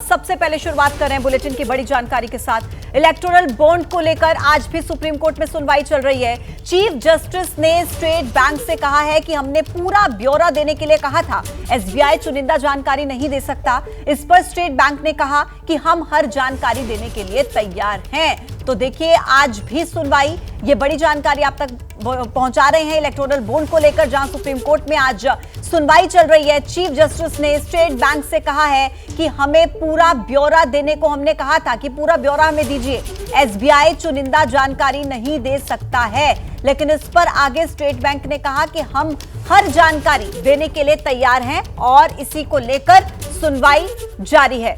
सबसे पहले शुरुआत कर रहे हैं बुलेटिन की बड़ी जानकारी के साथ। इलेक्टोरल बॉन्ड को लेकर आज भी सुप्रीम कोर्ट में सुनवाई चल रही है। चीफ जस्टिस ने स्टेट बैंक से कहा है कि हमने पूरा ब्यौरा देने के लिए कहा था, एसबीआई चुनिंदा जानकारी नहीं दे सकता। इस पर स्टेट बैंक ने कहा कि हम हर जानकारी देने के लिए तैयार हैं। तो देखिए, आज भी सुनवाई, ये बड़ी जानकारी आप तक पहुंचा रहे हैं इलेक्टोरल बॉन्ड को लेकर, जहां सुप्रीम कोर्ट में आज सुनवाई चल रही है। चीफ जस्टिस ने स्टेट बैंक से कहा है कि हमें पूरा ब्यौरा देने को हमने कहा था कि पूरा ब्यौरा हमें दीजिए, एसबीआई चुनिंदा जानकारी नहीं दे सकता है। लेकिन इस पर आगे स्टेट बैंक ने कहा कि हम हर जानकारी देने के लिए तैयार हैं और इसी को लेकर सुनवाई जारी है।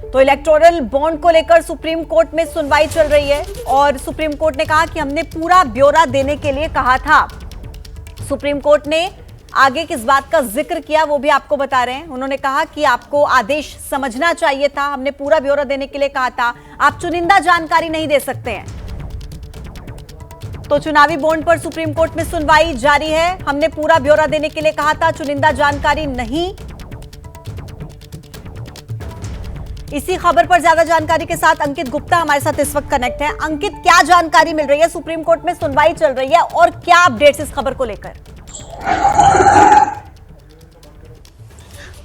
तो इलेक्टोरल बॉन्ड को लेकर सुप्रीम कोर्ट में सुनवाई चल रही है और सुप्रीम कोर्ट ने कहा कि हमने पूरा ब्यौरा देने के लिए कहा था। सुप्रीम कोर्ट ने आगे किस बात का जिक्र किया वो भी आपको बता रहे हैं। उन्होंने कहा कि आपको आदेश समझना चाहिए था, हमने पूरा ब्यौरा देने के लिए कहा था, आप चुनिंदा जानकारी नहीं दे सकते हैं। तो चुनावी बॉन्ड पर सुप्रीम कोर्ट में सुनवाई जारी है। हमने पूरा ब्यौरा देने के लिए कहा था, चुनिंदा जानकारी नहीं। इसी खबर पर ज्यादा जानकारी के साथ अंकित गुप्ता हमारे साथ इस वक्त कनेक्ट है। अंकित, क्या जानकारी मिल रही है? सुप्रीम कोर्ट में सुनवाई चल रही है और क्या अपडेट्स इस खबर को लेकर?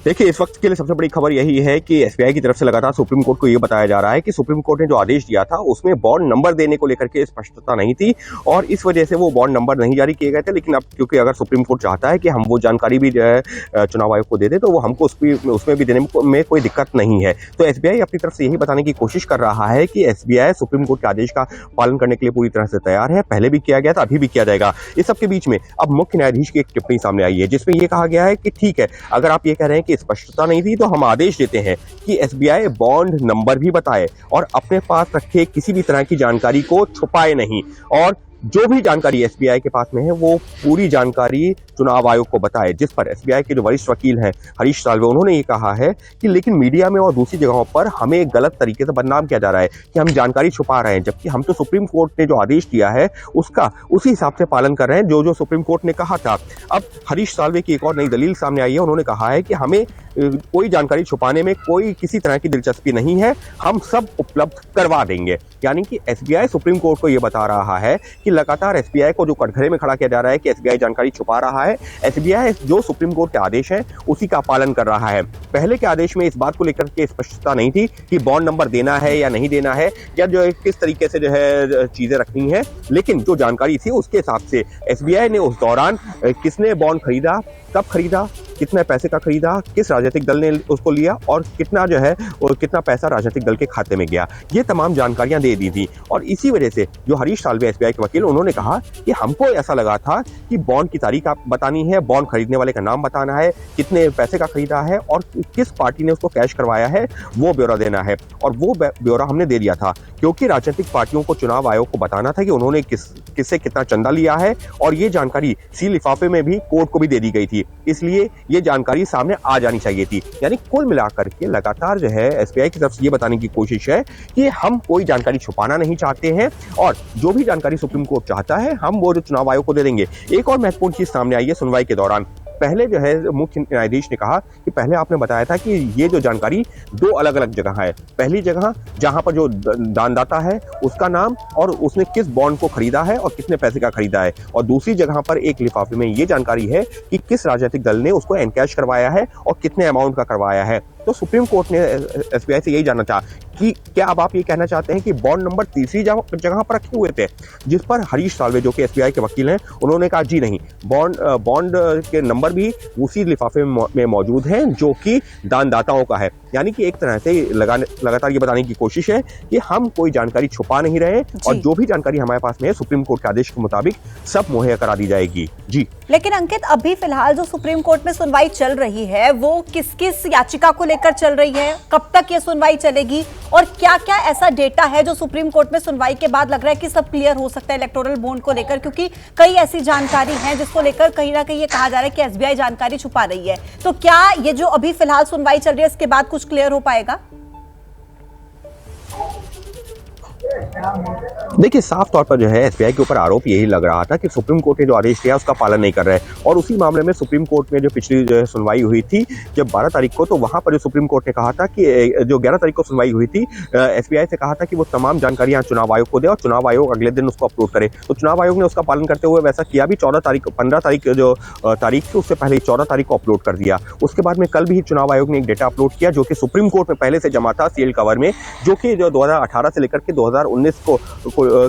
देखिए, इस वक्त के लिए सबसे बड़ी खबर यही है कि एसबीआई की तरफ से लगातार सुप्रीम कोर्ट को यह बताया जा रहा है कि सुप्रीम कोर्ट ने जो आदेश दिया था उसमें बॉन्ड नंबर देने को लेकर के स्पष्टता नहीं थी और इस वजह से वो बॉन्ड नंबर नहीं जारी किए गए थे। लेकिन अब क्योंकि अगर सुप्रीम कोर्ट चाहता है कि हम वो जानकारी भी जो है चुनाव आयोग को दे दे, तो वो हमको उसमें भी देने में कोई दिक्कत नहीं है। तो एसबीआई अपनी तरफ से यही बताने की कोशिश कर रहा है कि एसबीआई सुप्रीम कोर्ट के आदेश का पालन करने के लिए पूरी तरह से तैयार है। पहले भी किया गया था, अभी भी किया जाएगा। इस सबके बीच में अब मुख्य न्यायाधीश की एक टिप्पणी सामने आई है जिसमें यह कहा गया है कि ठीक है, अगर आप ये कह रहे हैं कि स्पष्टता नहीं थी तो हम आदेश देते हैं कि एसबीआई बॉन्ड नंबर भी बताए और अपने पास रखे किसी भी तरह की जानकारी को छुपाए नहीं, और जो भी जानकारी एसबीआई के पास में है वो पूरी जानकारी चुनाव आयोग को बताए। जिस पर एसबीआई के जो वरिष्ठ वकील हैं हरीश साल्वे, उन्होंने ये कहा है कि लेकिन मीडिया में और दूसरी जगहों पर हमें गलत तरीके से बदनाम किया जा रहा है कि हम जानकारी छुपा रहे हैं, जबकि हम तो सुप्रीम कोर्ट ने जो आदेश दिया है उसका उसी हिसाब से पालन कर रहे हैं जो सुप्रीम कोर्ट ने कहा था। अब हरीश साल्वे की एक और नई दलील सामने आई है। उन्होंने कहा है कि हमें कोई जानकारी छुपाने में कोई किसी तरह की दिलचस्पी नहीं है, हम सब उपलब्ध करवा देंगे। यानी कि एसबीआई सुप्रीम कोर्ट को यह बता रहा है कि लगातार एसबीआई को जो कटघरे में खड़ा किया जा रहा है कि एसबीआई जानकारी छुपा रहा है, एसबीआई जो सुप्रीम कोर्ट के आदेश हैं उसी का पालन कर रहा है। पहले के आदेश में इस बात को लेकर के स्पष्टता नहीं थी कि बॉन्ड नंबर देना है या नहीं देना है, या जो किस तरीके से जो है चीजें रखनी है। लेकिन जो जानकारी थी उसके हिसाब से एसबीआई ने उस दौरान किसने बॉन्ड खरीदा, कब खरीदा, कितने पैसे का खरीदा, किस राजनीतिक दल ने उसको लिया और कितना जो है और कितना पैसा राजनीतिक दल के खाते में गया, ये तमाम जानकारियां दे दी थी। और इसी वजह से जो हरीश साल्वे एसबीआई के वकील, उन्होंने कहा कि हमको ऐसा लगा था कि बॉन्ड की तारीख आप बतानी है, बॉन्ड खरीदने वाले का नाम बताना है, कितने पैसे का खरीदा है और किस पार्टी ने उसको कैश करवाया है, वो ब्यौरा देना है। और वो ब्यौरा हमने दे दिया था क्योंकि राजनीतिक पार्टियों को चुनाव आयोग को बताना था कि उन्होंने किससे कितना चंदा लिया है, और ये जानकारी सी लिफाफे में भी कोर्ट को भी दे दी गई थी, इसलिए ये जानकारी सामने आ जानी चाहिए थी। यानी कुल मिलाकर के लगातार जो है एसबीआई की तरफ से ये बताने की कोशिश है कि हम कोई जानकारी छुपाना नहीं चाहते हैं और जो भी जानकारी सुप्रीम कोर्ट चाहता है हम वो जो चुनाव आयोग को दे देंगे। एक और महत्वपूर्ण चीज सामने आई है सुनवाई के दौरान। पहले जो है मुख्य न्यायाधीश ने कहा कि पहले आपने बताया था कि ये जो जानकारी दो अलग अलग जगह है। पहली जगह जहां पर जो दानदाता है उसका नाम और उसने किस बॉन्ड को खरीदा है और कितने पैसे का खरीदा है, और दूसरी जगह पर एक लिफाफे में ये जानकारी है कि किस राजनीतिक दल ने उसको एनकैश करवाया है और कितने अमाउंट का करवाया है। तो सुप्रीम कोर्ट ने एसबीआई से यही जानना चाहा कि क्या अब आप ये कहना चाहते हैं कि बॉन्ड नंबर तीसरी जगह पर रखे हुए थे, जिस पर हरीश साल्वे जो कि एसबीआई के वकील हैं उन्होंने कहा जी नहीं, बॉन्ड के नंबर भी उसी लिफाफे में मौजूद हैं जो कि दानदाताओं का है। यानी कि एक तरह से लगातार ये बताने की कोशिश है कि हम कोई जानकारी छुपा नहीं रहे और जो भी जानकारी हमारे पास में है सुप्रीम कोर्ट के आदेश के मुताबिक सब मुहैया करा दी जाएगी। जी, लेकिन अंकित, अभी फिलहाल जो सुप्रीम कोर्ट में सुनवाई चल रही है वो किस किस याचिका को लेकर चल रही है, कब तक ये सुनवाई चलेगी और क्या क्या ऐसा डेटा है जो सुप्रीम कोर्ट में सुनवाई के बाद लग रहा है कि सब क्लियर हो सकता है इलेक्टोरल बॉन्ड को लेकर? क्योंकि कई ऐसी जानकारी है जिसको लेकर कहीं ना कहीं ये कहा जा रहा है कि एसबीआई जानकारी छुपा रही है। तो क्या ये जो अभी फिलहाल सुनवाई चल रही है इसके बाद कुछ क्लियर हो पाएगा? देखिए, साफ तौर पर जो है एसबीआई के ऊपर आरोप यही लग रहा था कि सुप्रीम कोर्ट ने जो आदेश दिया उसका पालन नहीं कर रहे हैं। और उसी मामले में सुप्रीम कोर्ट में जो पिछली जो है सुनवाई हुई थी जब 12 तारीख को, तो वहां पर जो सुप्रीम कोर्ट ने कहा था कि जो 11 तारीख को सुनवाई हुई थी, एसबीआई से कहा था कि वो तमाम जानकारियां चुनाव आयोग को दे और चुनाव आयोग अगले दिन उसको अपलोड करे। तो चुनाव आयोग ने उसका पालन करते हुए वैसा किया भी। 15 तारीख जो तारीख थी उससे पहले 14 तारीख को अपलोड कर दिया। उसके बाद में कल भी चुनाव आयोग ने एक डेटा अपलोड किया जो कि सुप्रीम कोर्ट में पहले से जमा था सीएल कवर में, जो कि जो 2018 से लेकर के 2019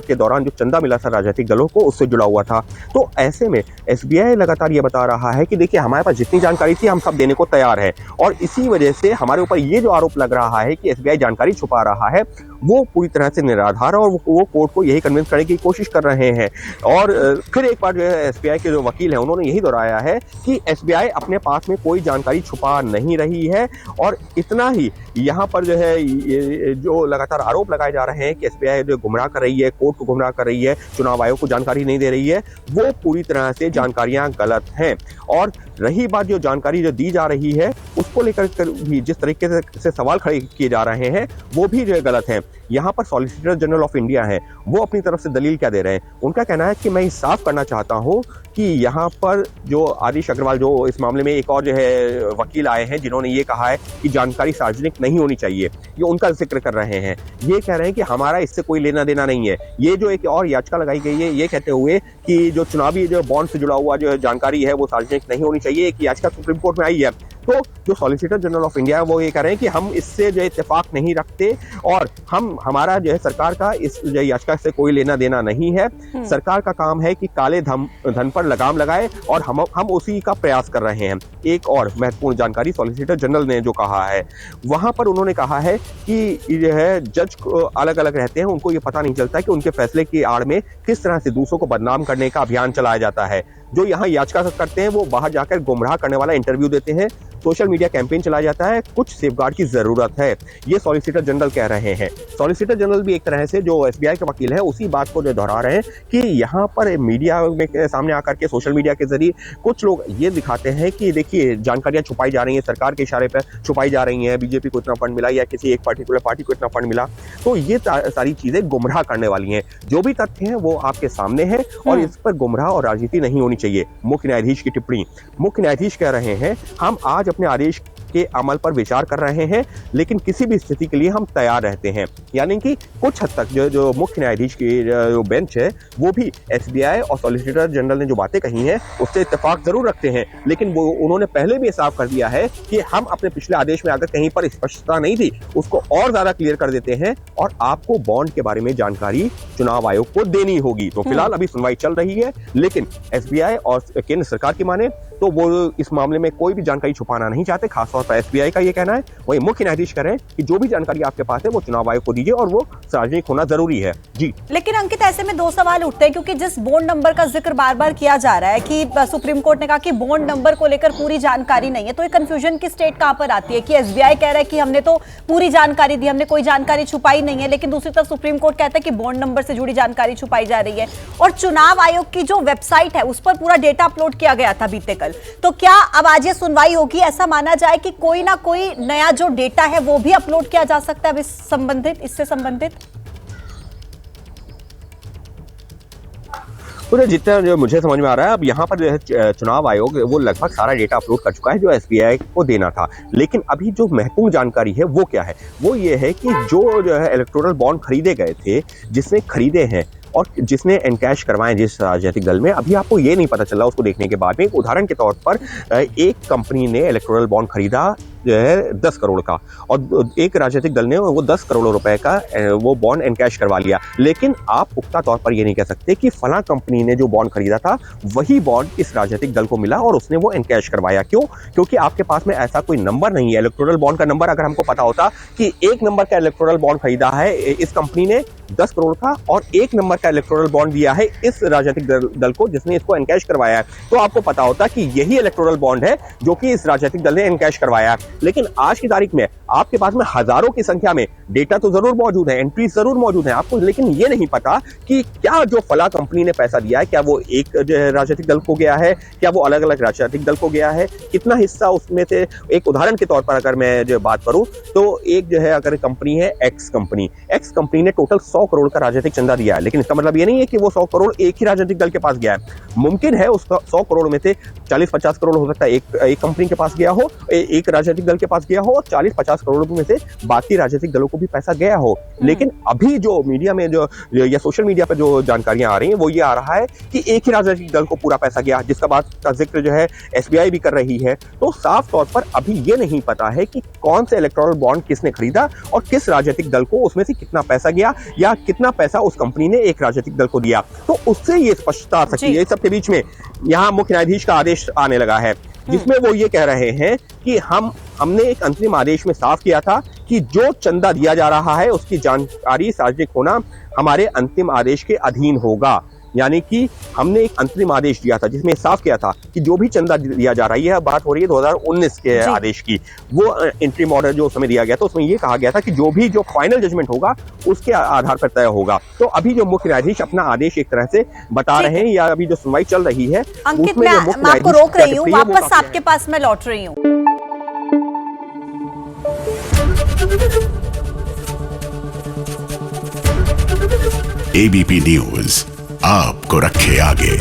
के दौरान जो चंदा मिला था राजनीतिक दलों को, उससे जुड़ा हुआ था। तो ऐसे में एसबीआई लगातार ये बता रहा है कि देखिए, हमारे पास जितनी जानकारी थी हम सब देने को तैयार है। और इसी वजह से हमारे ऊपर ये जो आरोप लग रहा है कि एसबीआई जानकारी छुपा रहा है, वो पूरी तरह से निराधार है और वो कोर्ट को यही कन्विंस करने की कोशिश कर रहे हैं। और फिर एक बार जो है एसबीआई के जो वकील हैं उन्होंने यही दोहराया है कि एसबीआई अपने पास में कोई जानकारी छुपा नहीं रही है। और इतना ही, यहाँ पर जो है जो लगातार आरोप लगाए जा रहे हैं कि एसबीआई जो गुमराह कर रही है, कोर्ट को गुमराह कर रही है, चुनाव आयोग को जानकारी नहीं दे रही है, वो पूरी तरह से जानकारियां गलत हैं। और रही बात जो जानकारी जो दी जा रही है उसको लेकर भी जिस तरीके से सवाल खड़े किए जा रहे हैं वो भी जो है गलत है। यहाँ पर सॉलिसिटर जनरल ऑफ इंडिया है, वो अपनी तरफ से दलील क्या दे रहे हैं? उनका कहना है कि मैं साफ करना चाहता हूँ कि यहाँ पर जो आदिश अग्रवाल, जो इस मामले में एक और जो है वकील आए हैं जिन्होंने ये कहा है कि जानकारी सार्वजनिक नहीं होनी चाहिए, ये उनका जिक्र कर रहे हैं। ये कह रहे हैं कि हमारा इससे कोई लेना देना नहीं है। ये जो एक और याचिका लगाई गई है ये कहते हुए कि जो चुनावी जो बॉन्ड से जुड़ा हुआ जो जानकारी है वो सार्वजनिक नहीं होनी चाहिए, एक याचिका सुप्रीम कोर्ट में आई है। तो जो सॉलिसिटर जनरल ऑफ इंडिया है वो ये कह रहे हैं कि हम इससे जो इत्तेफाक नहीं रखते और हमारा जो है सरकार का इस याचिका से कोई लेना देना नहीं है। सरकार का काम है कि काले धन पर लगाम लगाए और हम उसी का प्रयास कर रहे हैं। एक और महत्वपूर्ण जानकारी सॉलिसिटर जनरल ने जो कहा है, वहां पर उन्होंने कहा है कि जो है जज अलग अलग रहते हैं, उनको ये पता नहीं चलता कि उनके फैसले की आड़ में किस तरह से दूसरों को बदनाम करने का अभियान चलाया जाता है। जो यहाँ याचिका करते हैं वो बाहर जाकर गुमराह करने वाला इंटरव्यू देते हैं, सोशल मीडिया कैंपेन चलाया जाता है, कुछ सेफगार्ड की जरूरत है, ये सॉलिसिटर जनरल कह रहे हैं। सॉलिसिटर जनरल भी एक तरह से जो एसबीआई के वकील है उसी बात को जो दोहरा रहे हैं कि यहाँ पर मीडिया में सामने आकर के सोशल मीडिया के जरिए कुछ लोग ये दिखाते हैं कि देखिए जानकारियां छुपाई जा रही हैं, सरकार के इशारे पर छुपाई जा रही हैं, बीजेपी को इतना फंड मिला या किसी एक पर्टिकुलर पार्टी को इतना फंड मिला। तो ये सारी चीजें गुमराह करने वाली हैं। जो भी तथ्य हैं वो आपके सामने हैं और इस पर गुमराह और राजनीति नहीं होनी चाहिए। मुख्य न्यायाधीश की टिप्पणी, मुख्य न्यायाधीश कह रहे हैं हम आज अपने आदेश के अमल पर विचार कर रहे हैं, लेकिन किसी भी स्थिति के लिए हम तैयार रहते हैं। यानी कि कुछ हद तक जो मुख्य न्यायाधीश की जो बेंच है वो भी एसबीआई और सॉलिसिटर जनरल ने जो बातें कही हैं उससे इत्तेफाक जरूर रखते हैं, लेकिन वो उन्होंने पहले भी साफ कर दिया है कि हम अपने पिछले आदेश में अगर कहीं पर स्पष्टता नहीं थी उसको और ज्यादा क्लियर कर देते हैं और आपको बॉन्ड के बारे में जानकारी चुनाव आयोग को देनी होगी। तो फिलहाल अभी सुनवाई चल रही है, लेकिन एसबीआई और केंद्र सरकार की माने तो वो इस मामले में कोई भी जानकारी छुपाना नहीं चाहते। खासतौर पर एसबीआई का ये कहना है, वही मुख्य न्यायाधीश कह रहे हैं कि जो भी जानकारी आपके पास है वो चुनाव आयोग को दीजिए और वो सार्वजनिक होना जरूरी है। जी, लेकिन अंकित, ऐसे में दो सवाल उठते हैं क्योंकि जिस बॉन्ड नंबर का जिक्र बार बार किया जा रहा है कि सुप्रीम कोर्ट ने कहा कि बॉन्ड नंबर को लेकर पूरी जानकारी नहीं है, तो ये कंफ्यूजन की स्टेट कहां पर आती है कि एसबीआई कह रहा है कि हमने तो पूरी जानकारी दी, हमने कोई जानकारी छुपाई नहीं है, लेकिन दूसरी तरफ सुप्रीम कोर्ट कहता है कि बॉन्ड नंबर से जुड़ी जानकारी छुपाई जा रही है। और चुनाव आयोग की जो वेबसाइट है उस पर पूरा डेटा अपलोड किया गया था बीते कल। तो क्या अब आज ये सुनवाई होगी, ऐसा माना जाए कि कोई ना कोई नया जो डेटा है वो भी अपलोड किया जा सकता है इससे संबंधित? तो जितना जो मुझे समझ में आ रहा है, अब यहाँ पर जो है चुनाव आयोग वो लगभग सारा डेटा अपलोड कर चुका है जो एसबीआई को देना था। लेकिन अभी जो महत्वपूर्ण जानकारी है वो क्या है, वो ये है कि जो है इलेक्टोरल बॉन्ड खरीदे गए थे, जिसने खरीदे हैं और जिसने एनकैश करवाए जिस राजनीतिक दल में, अभी आपको ये नहीं पता चला उसको देखने के बाद में। एक उदाहरण के तौर पर एक कंपनी ने इलेक्टोरल बॉन्ड खरीदा जो है 10 करोड़ का और एक राजनीतिक दल ने वो 10 करोड़ रुपए का वो बॉन्ड एनकैश करवा लिया। लेकिन आप पुख्ता तौर पर ये नहीं कह सकते कि फला कंपनी ने जो बॉन्ड खरीदा था वही बॉन्ड इस राजनीतिक दल को मिला और उसने वो एनकैश करवाया। क्यों? क्योंकि आपके पास में ऐसा कोई नंबर नहीं है। इलेक्टोरल बॉन्ड का नंबर अगर हमको पता होता कि एक नंबर का इलेक्टोरल बॉन्ड खरीदा है इस कंपनी ने 10 करोड़ का और एक नंबर का इलेक्टोरल बॉन्ड दिया है इस राजनीतिक दल को जिसने इसको एनकैश करवाया है, तो आपको पता होता कि यही इलेक्टोरल बॉन्ड है जो कि इस राजनीतिक दल ने एनकैश करवाया है। लेकिन आज की तारीख में आपके पास में हजारों की संख्या में डेटा तो जरूर मौजूद है, एंट्रीज जरूर मौजूद है आपको, लेकिन ये नहीं पता कि क्या जो फला कंपनी ने पैसा दिया है क्या वो एक राजनीतिक दल को गया है, क्या वो अलग अलग राजनीतिक दल को गया है, कितना हिस्सा उसमें से। एक उदाहरण के तौर पर अगर मैं जो बात करूं तो एक जो है अगर कंपनी है एक्स कंपनी ने टोटल 100 करोड़ का राजनीतिक चंदा दिया है, लेकिन इसका मतलब ये नहीं है कि वो 100 करोड़ एक ही राजनीतिक दल के पास गया है। मुमकिन है उस 100 करोड़ में से 40-50 करोड़ हो सकता है एक कंपनी के पास गया हो, एक राजनीतिक दल के पास गया हो, और 40-50 करोड़ में से बाकी राजनीतिक दलों को भी पैसा गया हो। लेकिन अभी जो मीडिया में जो या सोशल मीडिया पर जो जानकारियां आ रही हैं वो ये आ रहा है कि एक ही राजनीतिक दल को पूरा पैसा गया, जिसका बात का जिक्र जो है एसबीआई भी कर रही है। तो साफ तौर पर अभी ये नहीं पता है कि कौन से इलेक्टोरल बॉन्ड किसने खरीदा और किस राजनीतिक दल को उसमें से कितना पैसा गया या कितना पैसा उस कंपनी ने एक राजनीतिक दल को दिया। तो उससे ये स्पष्टता आ सकती है। इस सबके बीच में यहाँ मुख्य न्यायाधीश का आदेश आने लगा है, जिसमें वो ये कह रहे हैं कि हमने एक अंतरिम आदेश में साफ किया था कि जो चंदा दिया जा रहा है उसकी जानकारी सार्वजनिक होना हमारे अंतिम आदेश के अधीन होगा। यानी कि हमने एक अंतरिम आदेश दिया था जिसमें साफ किया था कि जो भी चंदा दिया जा रही है, बात हो रही है 2019 के आदेश की, वो इंटरिम ऑर्डर जो समय दिया गया था उसमें ये कहा गया था कि जो फाइनल जजमेंट होगा उसके आधार पर तय होगा। तो अभी जो मुख्य न्यायाधीश अपना आदेश एक तरह से बता रहे हैं या अभी जो सुनवाई चल रही है, अंकित मैं आपको रोक रही हूँ, वापस आपके पास मैं लौट रही हूँ। एबीपी न्यूज आपको रखे आगे।